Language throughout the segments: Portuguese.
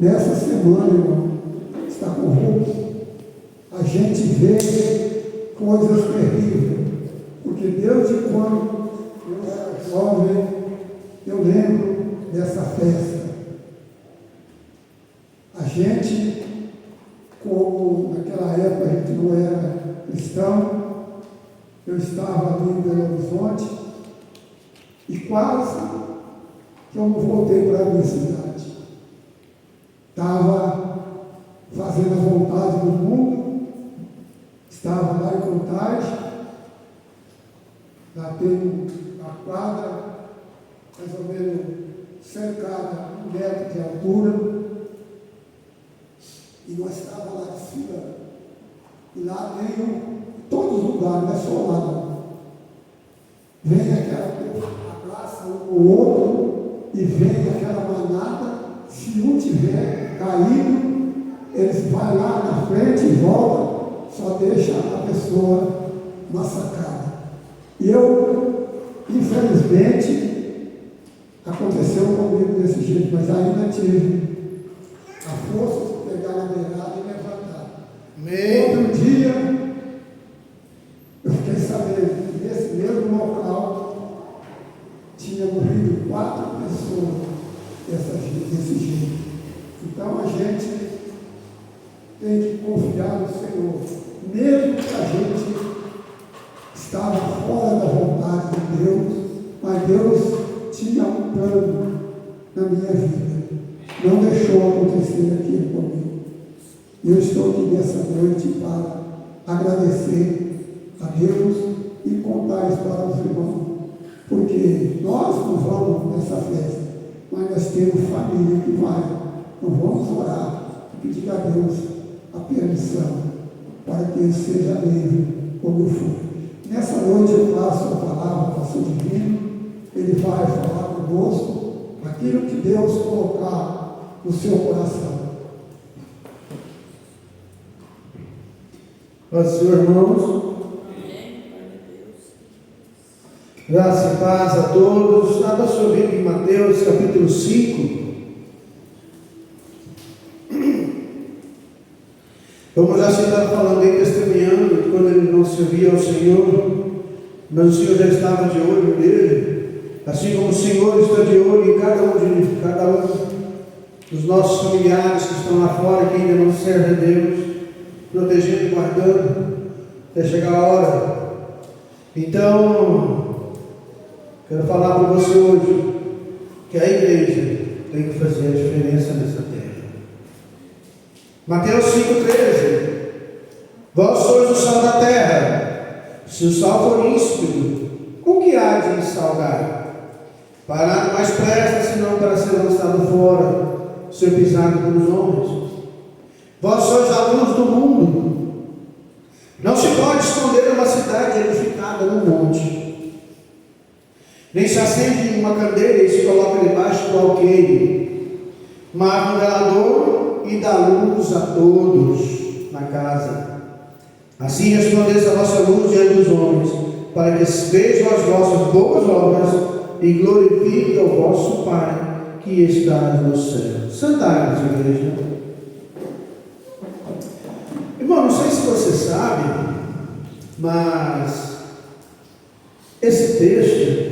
nessa semana, irmão, está com o Hulk, a gente vê coisas terríveis, porque desde quando eu era jovem, eu lembro dessa festa. A gente, como naquela época a gente não era cristão, eu estava ali em Belo Horizonte e quase que eu não voltei para a minha cidade. Estava fazendo a vontade do mundo, estava lá em Contagem, lá tem uma quadra, mais ou menos cercada 1 metro de altura, e nós estávamos lá de cima, e lá tem todos os lugares, não é só lá não. Vem aquela abraça um com o outro, e vem aquela manada, se um tiver caído, eles vão lá na frente e voltam, só deixa a pessoa massacrada. E eu, infelizmente, aconteceu comigo desse jeito, mas ainda tive a força de pegar na beirada e levantar. Outro dia, eu fiquei sabendo que nesse mesmo local tinha morrido 4 pessoas desse jeito. Então a gente tem que confiar no Senhor, mesmo que a gente estava fora da vontade de Deus, mas Deus tinha um plano na minha vida, não deixou acontecer aquilo comigo. E eu estou aqui nessa noite para agradecer a Deus e contar isso para os irmãos, porque nós não vamos nessa festa, mas nós temos família que vai. Não vamos orar e pedir a Deus a permissão para que ele seja livre como eu fui. Nessa noite eu passo a palavra ao pastor divino, ele vai falar conosco aquilo que Deus colocar no seu coração. Paz do Senhor, irmãos. Graça e paz a todos. Abra sua Bíblia em Mateus capítulo 5. Como já se estava falando aí, testemunhando, quando ele não servia ao Senhor, mas o Senhor já estava de olho nele, assim como o Senhor está de olho em cada um dos nossos familiares que estão lá fora, que ainda não servem a Deus, protegendo e guardando, até chegar a hora. Então, quero falar para você hoje, que a igreja tem que fazer a diferença nessa terra. Mateus 5,13. Vós sois o sal da terra. Se o sal for ínsipido, com que há de salgar? Para nada mais presta, senão para ser lançado fora, ser pisado pelos homens. Vós sois a luz do mundo. Não se pode esconder uma cidade edificada no monte, nem se acende uma candeia e se coloca debaixo do alqueire, mas no velador, e dá luz a todos na casa. Assim resplandeça a vossa luz diante dos homens, para que vejam as vossas boas obras e glorifiquem ao vosso Pai que está no céu. Sentai-vos, igreja. Irmão, não sei se você sabe, mas esse texto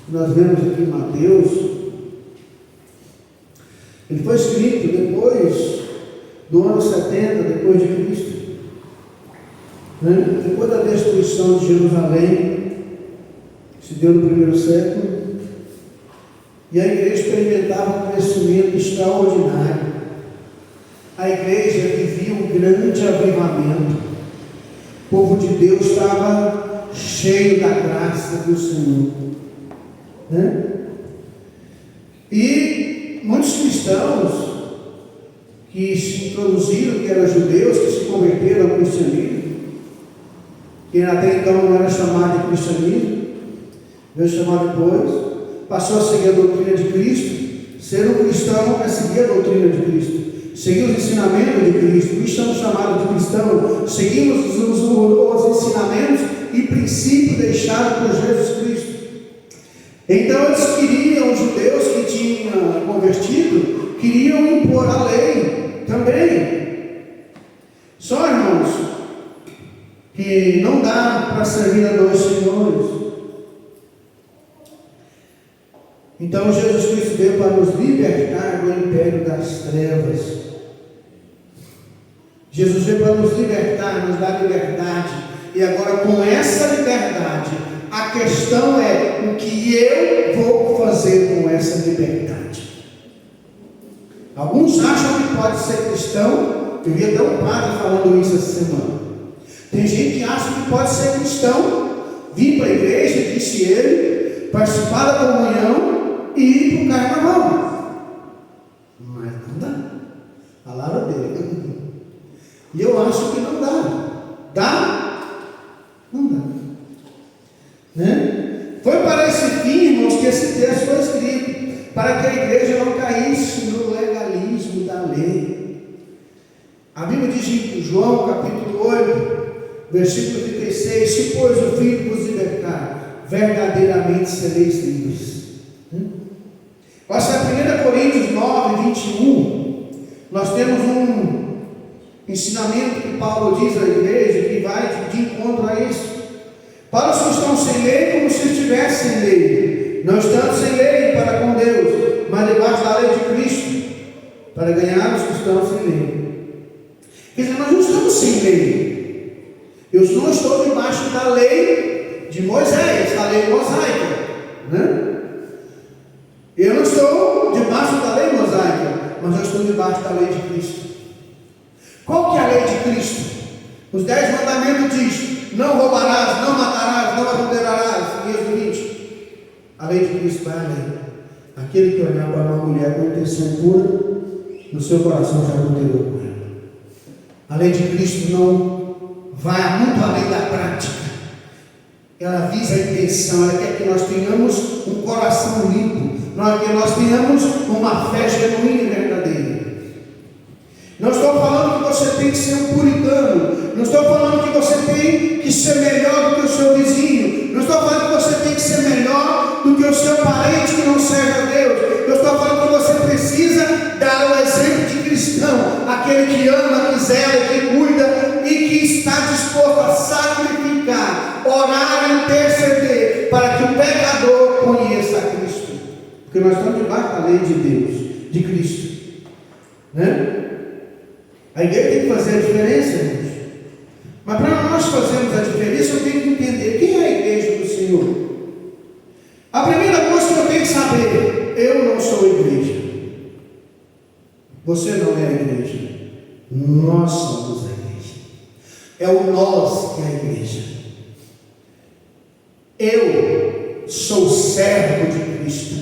que nós vemos aqui em Mateus, ele foi escrito depois do ano 70 depois de Cristo, né? Depois da destruição de Jerusalém, que se deu no primeiro século, e a igreja experimentava um crescimento extraordinário. A igreja vivia um grande avivamento. O povo de Deus estava cheio da graça do Senhor, né? E muitos cristãos que se introduziram, que eram judeus, que se converteram ao cristianismo, que até então não era chamado de cristianismo, veio chamar depois, passou a seguir a doutrina de Cristo. Ser um cristão é seguir a doutrina de Cristo, seguir os ensinamentos de Cristo. Cristãos chamados de cristão, seguimos os ensinamentos e princípios deixados por Jesus Cristo. Então eles queriam, os judeus que tinham convertido, queriam impor a lei também. Só, irmãos, que não dá para servir a dois senhores. Então Jesus Cristo veio para nos libertar do império das trevas. Jesus veio para nos libertar, nos dar liberdade. E agora, com essa liberdade, a questão é o que eu vou fazer com essa liberdade. Alguns acham que pode ser cristão. Eu vi até um padre falando isso essa semana. Tem gente que acha que pode ser cristão, vir para a igreja, disse ele, participar da comunhão e ir para o carnaval. Mas não dá. A palavra dele. E eu acho que não dá. Dá? Não dá. Né? Foi para esse fim, irmãos, que esse texto foi escrito, para que a igreja não caísse no legalismo da lei. A Bíblia diz em João capítulo 8, versículo 36, se pois o Filho vos libertar, verdadeiramente sereis livres. Essa é 1 Coríntios 9, 21. Nós temos um ensinamento que Paulo diz à igreja, que vai de encontro a isso. Para os que estão sem lei, como se estivessem sem lei, não estando sem lei para com Deus, mas debaixo da lei de Cristo, para ganhar os que estão sem lei. Quer dizer, nós não estamos sem lei. Eu não estou debaixo da lei de Moisés, a lei mosaica, né? Eu não estou debaixo da lei mosaica, mas eu estou debaixo da lei de Cristo. Qual que é a lei de Cristo? Os 10 mandamentos diz: não roubarás, não matarás, não adulterarás. Êxodo 20. A lei de Cristo vai além. Aquele que olhar para uma mulher com intenção pura, no seu coração já adulterou com ela. A lei de Cristo não vai muito além da prática. Ela visa a intenção, ela quer que nós tenhamos um coração limpo, que nós tenhamos uma fé genuína e verdadeira. Não estou falando que você tem que ser um puritano, não estou falando que você tem que ser melhor do que o seu vizinho, não estou falando que você tem que ser melhor do que o seu parente que não serve a Deus. Eu estou falando que você precisa dar o exemplo de cristão, aquele que ama, que zela, que cuida e que está disposto a sacrificar, orar e interceder para que o pecador conheça a Cristo. Porque nós estamos debaixo da lei de Deus, de Cristo, né? A igreja tem que fazer a diferença, irmãos. Mas para nós fazermos a diferença, eu tenho que entender quem é a igreja do Senhor. A primeira coisa que eu tenho que saber: eu não sou a igreja. Você não é a igreja. Nós somos a igreja. É o nós que é a igreja. Eu sou servo de Cristo.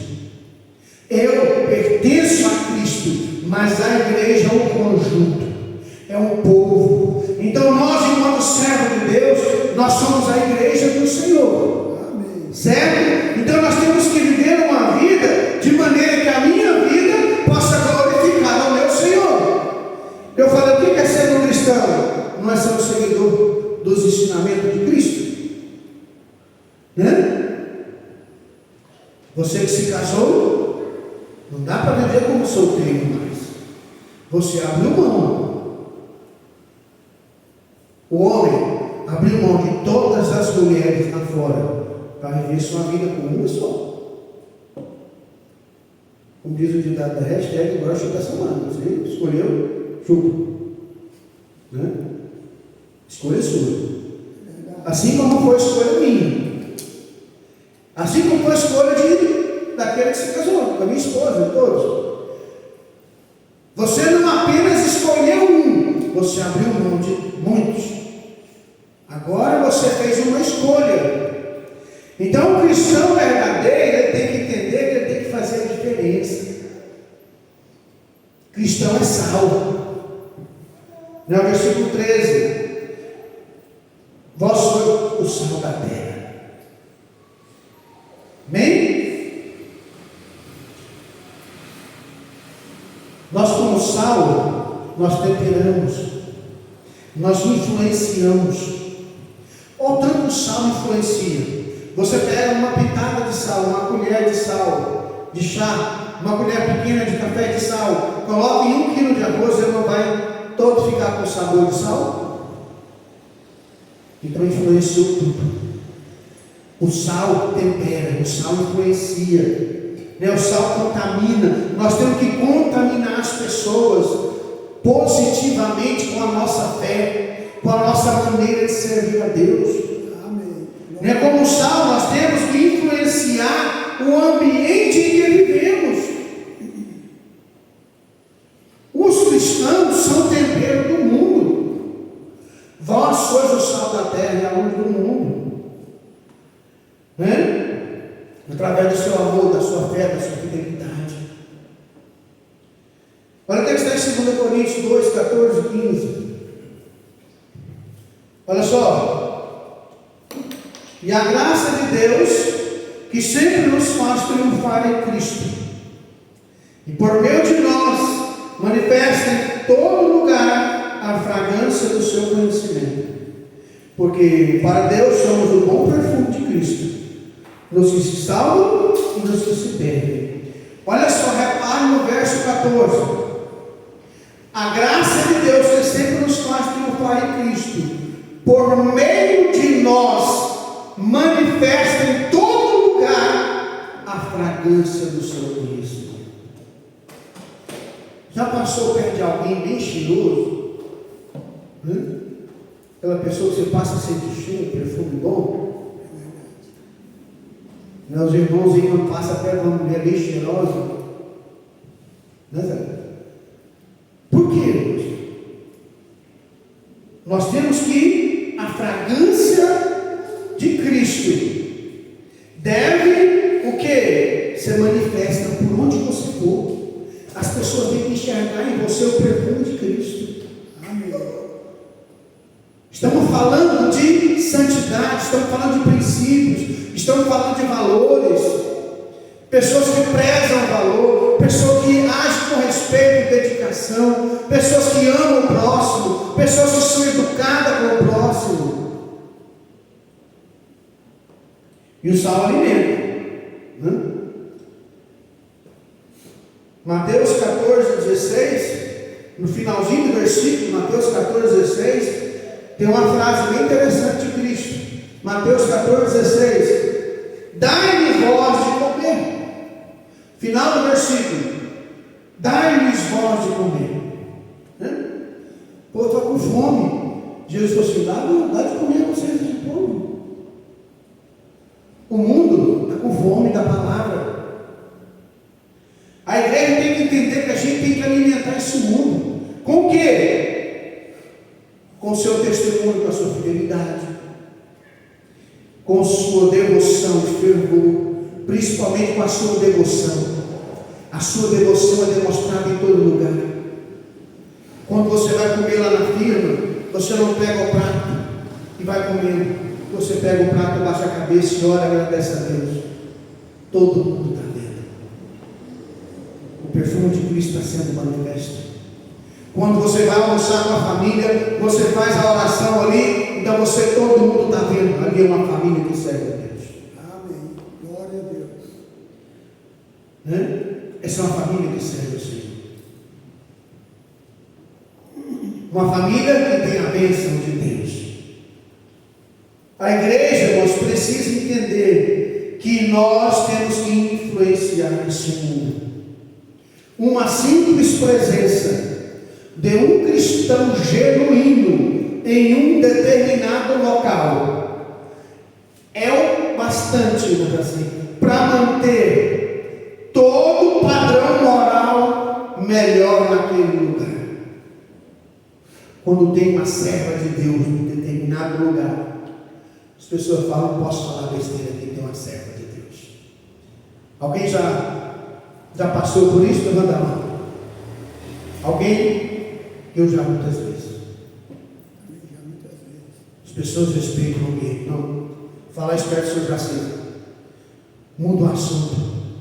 Eu pertenço a Cristo, mas a igreja é um conjunto, é um povo. Então nós, enquanto servos de Deus, nós somos a igreja do Senhor. Amém. Certo? Então nós temos que viver uma vida de maneira que a minha vida possa glorificar ao meu Senhor. Eu falei, o que é ser um cristão? Não é ser um seguidor dos ensinamentos de Cristo, né? Você que se casou, não dá para viver como solteiro mais. Você abriu mão. O homem abriu mão de todas as mulheres lá fora para viver sua vida com uma só. Como diz o ditado da hashtag, agora chupa essa mano. Você escolheu, chupa. Né? Escolha sua. Assim como foi a escolha minha. Assim como foi a escolha daquele que se casou, da minha esposa, de todos. Você não apenas escolheu um, você abriu mão de muitos. Agora você fez uma escolha. Então o cristão verdadeiro, ele tem que entender que ele tem que fazer a diferença. Cristão é salvo. No versículo 13: vós sois o sal da terra. Amém? Nós, como sal, nós temperamos, nós influenciamos. Ou tanto o sal influencia. Você pega uma pitada de sal, uma colher de sal de chá, uma colher pequena de café de sal, arroz ele não vai todo ficar com sabor de sal? Então influenciou tudo. O sal tempera, o sal influencia, né? O sal contamina. Nós temos que contaminar as pessoas positivamente com a nossa fé, com a nossa maneira de servir a Deus. Amém. Né? Como sal, nós temos que influenciar o ambiente em que vivemos. Os cristãos são tempero do mundo. Vós sois o sal da terra e a luz do mundo. Né? Através do seu amor, da sua fé, da sua fidelidade. Olha o que está em 2 Coríntios 2, 14 e 15. Olha só. E a graça de Deus, que sempre nos faz triunfar em Cristo, e por meio de nós, manifesta em todo lugar a fragrância do seu conhecimento. Porque para Deus somos o bom perfume de Cristo, nos que se salvam e nos que se perdem. Olha só, repare no verso 14. A graça de Deus que sempre nos faz triunfar em Cristo, por meio de nós, manifesta em todo lugar a fragrância do seu conhecimento. Já passou perto de alguém bem cheiroso? Aquela pessoa que você passa a sentir cheiro, perfume bom? Meus irmãos não passam perto de uma mulher bem cheirosa. Não é verdade? Por quê, irmãos? Nós temos que a fragrância de Cristo deve o que? Ser manifesta por onde você for. As pessoas têm que enxergar em você o perfume de Cristo. Amém. Estamos falando de santidade, estamos falando de princípios, estamos falando de valores. Pessoas que prezam o valor, pessoas que agem com respeito e dedicação, pessoas que amam o próximo, pessoas que são educadas com o próximo. E o sal alimenta, né? Mateus 14, 16, no finalzinho do versículo, Mateus 14, 16, tem uma frase bem interessante de Cristo. Mateus 14, 16: dai-me voz de comer. Final do versículo: dai-lhes voz de comer. Pô, estou com fome. Jesus falou assim: dá de comer a vocês esse povo. O mundo está com fome da palavra. A igreja tem que entender que a gente tem que alimentar esse mundo. Com o quê? Com o seu testemunho, com a sua fidelidade, com sua devoção e fervor, principalmente com a sua devoção. A sua devoção é demonstrada em todo lugar. Quando você vai comer lá na firma, você não pega o prato e vai comendo. Você pega o prato, baixa a cabeça e ora e agradece a Deus. Todo mundo está vendo. O perfume de Cristo está sendo manifesto. Quando você vai almoçar com a família, você faz a oração ali, então todo mundo está vendo. Ali é uma família que serve a Deus. Amém. Glória a Deus. Né? Essa é uma família que serve o Senhor. Uma família que tem a bênção de Deus. A igreja, irmãos, precisa entender que nós temos que influenciar esse mundo. Uma simples presença de um cristão genuíno em um determinado local é o bastante, para manter todo o padrão moral melhor naquele lugar. Quando tem uma serva de Deus em determinado lugar, as pessoas falam: não posso falar besteira aqui, tem uma serva de Deus. Alguém já passou por isso? Levanta a mão. Alguém? Eu já muitas vezes. As pessoas respeitam alguém. Não. Fala isso perto do seu Jacinto. Muda o assunto.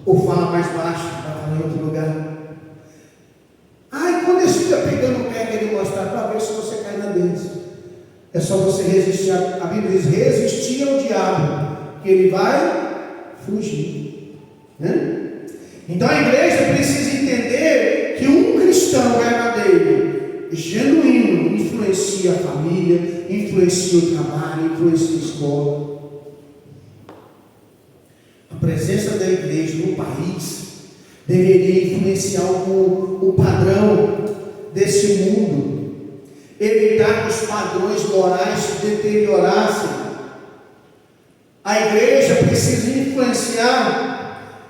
Ou fala mais baixo para falar em outro lugar. Ai, quando eles ficam pegando o pé, querem mostrar para ver se você cai na deles. É só você resistir. A Bíblia diz: resistir ao diabo, que ele vai fugir. Né? Então a igreja precisa entender que um cristão verdadeiro genuíno influencia a família, influencia o trabalho, influencia a escola. A presença da igreja no país deveria influenciar o padrão desse mundo, evitar que os padrões morais se deteriorassem. A igreja precisa influenciar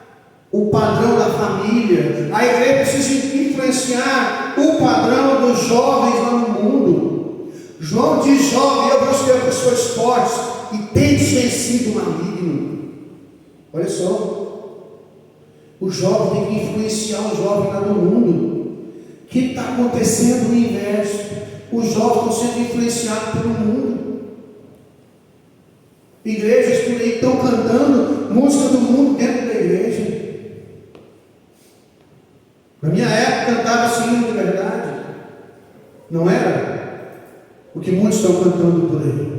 o padrão da família, a igreja precisa influenciar o padrão dos jovens lá no mundo. João diz: jovem, eu vos ter pessoas fortes e tendes vencido o maligno. Olha só, o jovem tem que influenciar o jovem lá no mundo. O que está acontecendo no inverso? Os jovens estão sendo influenciados pelo mundo. Igrejas por aí estão cantando música do mundo dentro da igreja. Na minha época cantava esse hino de verdade. Não era o que muitos estão cantando por aí.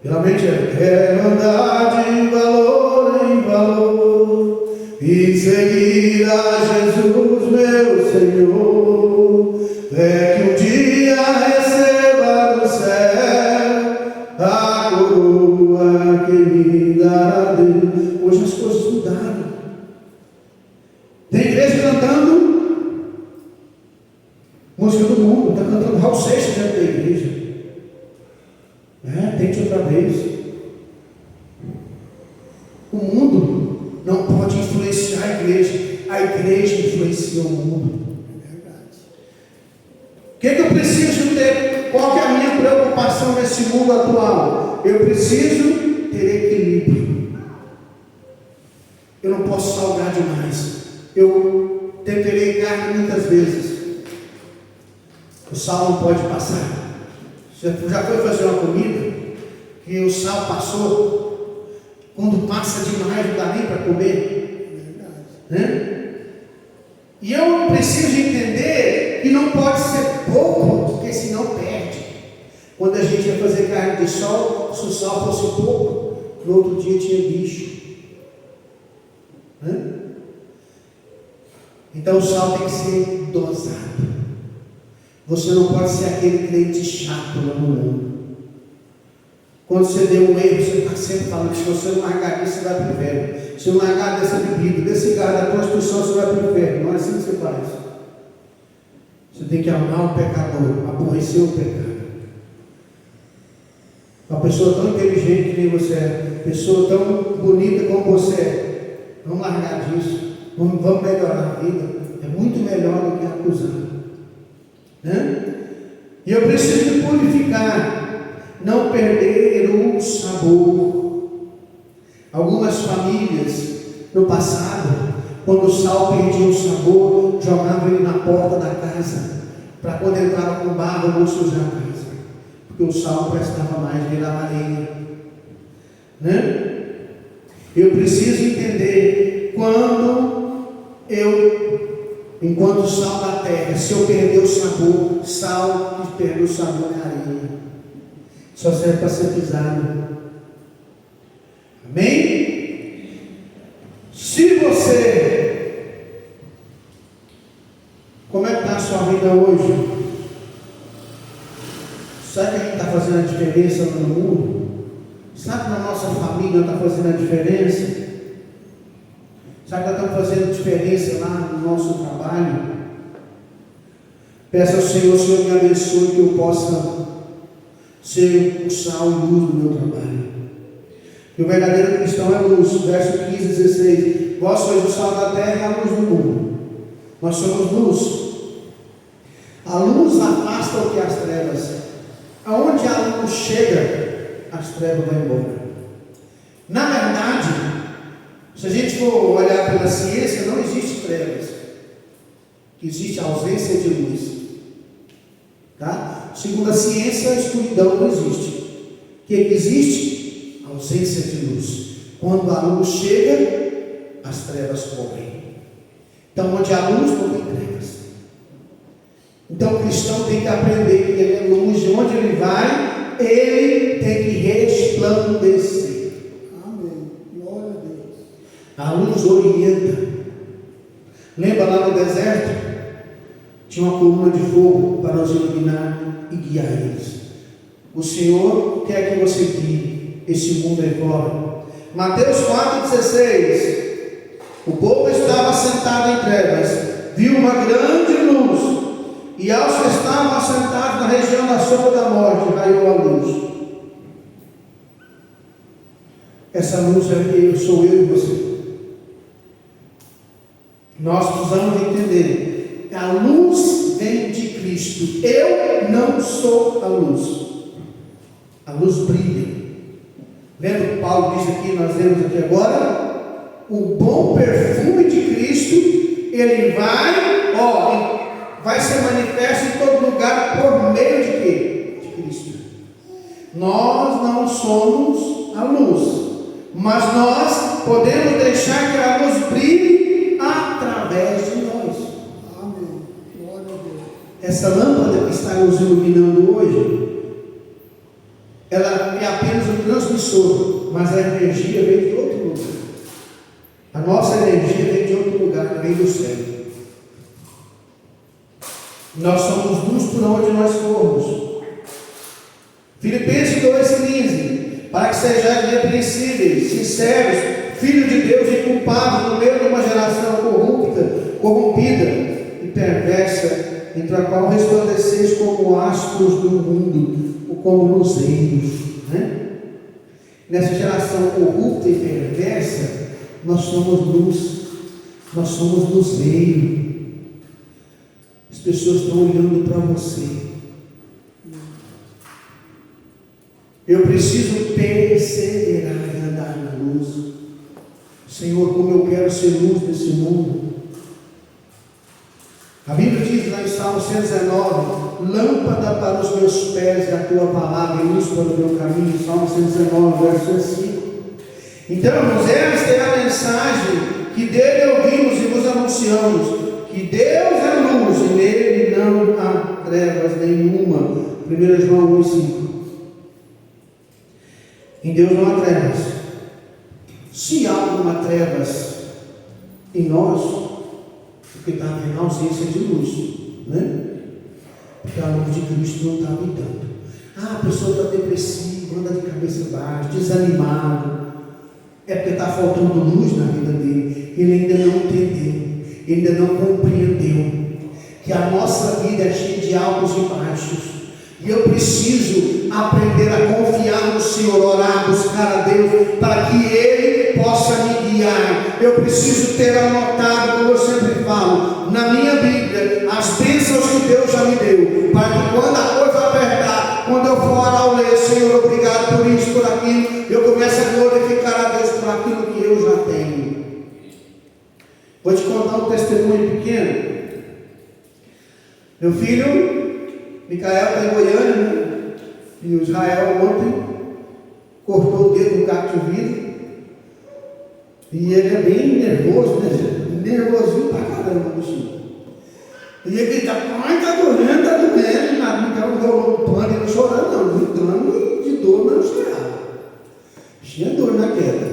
Realmente é: quero andar de valor em valor e seguir a Jesus, meu Senhor. É que um dia receba do céu a coroa que me dará Deus. Hoje as coisas mudaram. Tem igreja cantando música do mundo, está cantando Raul Seixas dentro da igreja. Tente outra vez. O mundo não pode influenciar a igreja influencia o mundo. É verdade. O que eu preciso ter? Qual que é a minha preocupação nesse mundo atual? Eu preciso ter equilíbrio. Eu não posso salgar demais. Eu temperei carne muitas vezes. O sal não pode passar. Você já foi fazer uma comida que o sal passou? Quando passa demais não dá nem para comer. Né? E eu preciso entender que não pode ser pouco, porque senão perde. Quando a gente ia fazer carne de sol, se o sal fosse pouco, no outro dia tinha bicho. Né? Então o sal tem que ser dosado. Você não pode ser aquele crente chato lá no mundo. Quando você deu um erro, você está sempre falando que se você não largar disso, você vai para o inferno. Se não largar dessa bebida, desse cigarro, da prostituição, você vai para o inferno. Não é assim que você faz. Você tem que amar o pecador, aborrecer o pecado. Uma pessoa tão inteligente que nem você é, pessoa tão bonita como você é, vamos largar disso, vamos melhorar a vida. É muito melhor do que acusar. Né? E eu preciso me purificar, não perder o sabor. Algumas famílias no passado, quando o sal perdia o sabor, jogavam ele na porta da casa, para quando entrava com barro não sujar a casa, porque o sal não prestava mais, virava areia. Né? Eu preciso entender enquanto o sal da terra, se eu perder o sabor, sal que perde o sabor é areia, só serve para ser pisado. Amém? Se você, como é que está a sua vida hoje? Sabe que a gente está fazendo a diferença no mundo? Sabe que na nossa família está fazendo a diferença? Sabe que nós estamos fazendo diferença lá no nosso trabalho? Peça ao Senhor, o Senhor me abençoe, que eu possa ser o sal e luz do meu trabalho. E o verdadeiro cristão é luz. Verso 15, 16. Vós sois o sal da terra e a luz do mundo. Nós somos luz. A luz afasta o que as trevas. Aonde a luz chega, as trevas vão embora. Na verdade, se a gente for olhar pela ciência, não existe trevas. Existe ausência de luz. Tá? Segundo a ciência, a escuridão não existe. O que existe? Ausência de luz. Quando a luz chega, as trevas cobrem. Então, onde há luz, não tem trevas. Então, o cristão tem que aprender que ele é luz. De onde ele vai, ele tem que resplandecer. Amém. Glória a Deus. A luz orienta. Lembra lá no deserto? tinha uma coluna de fogo para os iluminar e guiar eles. O Senhor quer que você guie esse mundo aí fora. Mateus 4,16. O povo estava sentado em trevas, viu uma grande luz, e aos que estavam assentados na região da sombra da morte, raiou a luz. Essa luz sou eu e você. Nós precisamos entender: a luz vem de Cristo. Eu não sou a luz. A luz brilha. Lembra o que Paulo diz aqui, nós lemos aqui agora? O bom perfume de Cristo, ele vai ser manifesto em todo lugar por meio de quê? De Cristo. Nós não somos a luz, mas nós podemos deixar que a luz brilhe através de nós. Amém. Glória a Deus. Essa lâmpada que está nos iluminando hoje, ela é apenas um transmissor, mas a energia vem de outro lugar. A nossa energia vem de outro lugar, vem do céu. Nós somos luz por onde nós formos. Filipenses 2,15. Para que sejais irrepreensíveis, sinceros, filhos de Deus, inculpados no meio de uma geração corrompida e perversa, entre a qual resplandeceis como astros do mundo, ou como luzeiros. Nessa geração corrupta e perversa, nós somos luz, nós somos luzeiro. As pessoas estão olhando para você. Eu preciso perseverar e andar na luz. Senhor, como eu quero ser luz nesse mundo. A Bíblia diz lá em Salmo 119: lâmpada para os meus pés é a tua palavra e luz para o meu caminho. Salmo 119, verso 5. Então, irmãos, esta é a mensagem que dele ouvimos e vos anunciamos: que Deus é luz e nele não há trevas nenhuma. 1 João 1,5. Em Deus não há trevas. Se há alguma trevas em nós, porque está havendo ausência de luz, porque a luz de Cristo não está habitando. A pessoa está depressiva, anda de cabeça baixa, desanimado. É porque está faltando luz na vida dele. Ele ainda não entendeu, ele ainda não compreendeu que a nossa vida é cheia de altos e baixos. E eu preciso aprender a confiar no Senhor, orar, buscar a Deus, para que Ele possa me guiar. Eu preciso ter anotado, como eu sempre falo, na minha Bíblia, as bênçãos que Deus já me deu, para que quando a coisa apertar, quando eu for orar ao ler, Senhor, obrigado por isso, por aquilo, eu começo a glorificar a Deus por aquilo que eu já tenho. Vou te contar um testemunho pequeno. Meu filho Micael está em Goiânia, e o Israel ontem cortou o dedo no caco de vidro, e ele é bem nervoso, nervosinho pra caramba, bichinho. E ele grita: pai, está doendo, e nada. Micael rolou um pano, ele não chorando não, gritando de dor, mas não chorava. Tinha dor na queda.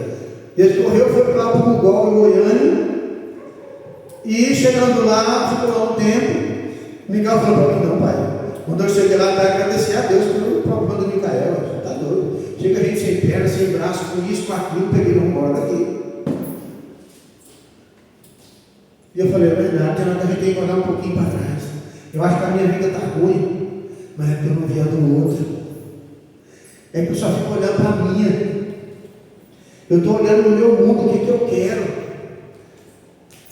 Ele correu, foi para o Mugol, em Goiânia, e chegando lá, ficou lá um tempo. Micael falou para mim: não, pai, quando eu cheguei lá, para agradecer a Deus pelo problema do Micael, está doido. Chega a gente sem perna, sem braço, com isso, com aquilo, peguei uma embora daqui. E eu falei: é verdade, a gente tem que olhar um pouquinho para trás. Eu acho que a minha vida está ruim, mas é porque eu não vi a do outro. É que eu só fico olhando para a minha. Eu estou olhando no meu mundo, o que eu quero.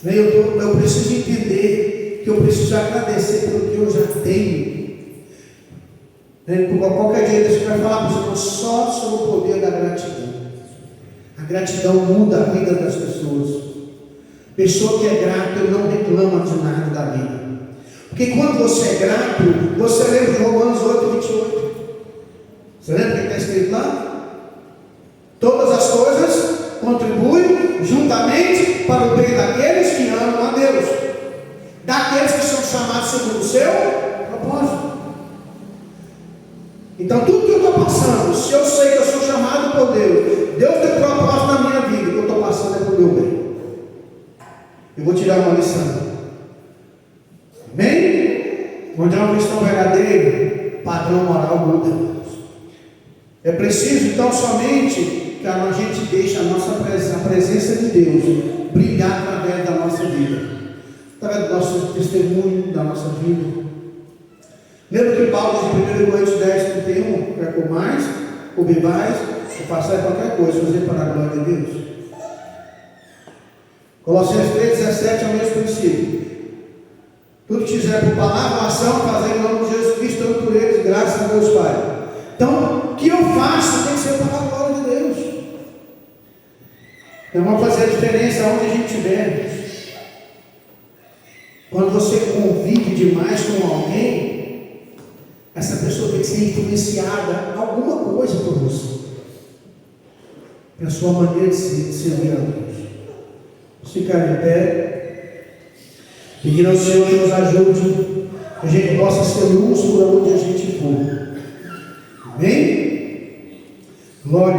Eu preciso entender que eu preciso agradecer pelo que eu já tenho. Qualquer dia você vai falar para você só sobre o poder da gratidão. A gratidão muda a vida das pessoas. Pessoa que é grata, não reclama de nada da vida. Porque quando você é grato, você lembra de Romanos 8:28. Você lembra o que está escrito lá? Todas as coisas contribuem juntamente para o bem daqueles que amam a Deus, daqueles que são chamados segundo o seu propósito. Então, tudo que eu estou passando, se eu sei que eu sou chamado por Deus, Deus tem propósito na minha vida, o que eu estou passando é para o meu bem. Eu vou tirar uma lição. Amém? Onde há um cristão verdadeiro, padrão moral muda. É preciso então somente que a gente deixe a presença de Deus brilhar através da nossa vida, através do nosso testemunho, da nossa vida. Lembra que Paulo diz em 1 Coríntios 10:31, quer comais, ou bebais, ou façais qualquer coisa, fazer para a glória de Deus. Colossenses 3:17 é o mesmo princípio. Tudo que fizer por palavra ou ação, fazer em nome de Jesus Cristo, tanto por eles, graças a Deus Pai. Então, o que eu faço tem que ser para a glória de Deus. Então, vamos fazer a diferença onde a gente estiver. Quando você convive demais com alguém, essa pessoa tem que ser influenciada alguma coisa por você. É a sua maneira de servir a Deus. Vamos ficar de pé, pedindo ao Senhor que nos ajude, que a gente possa ser luz por onde a gente for. Amém? Glória.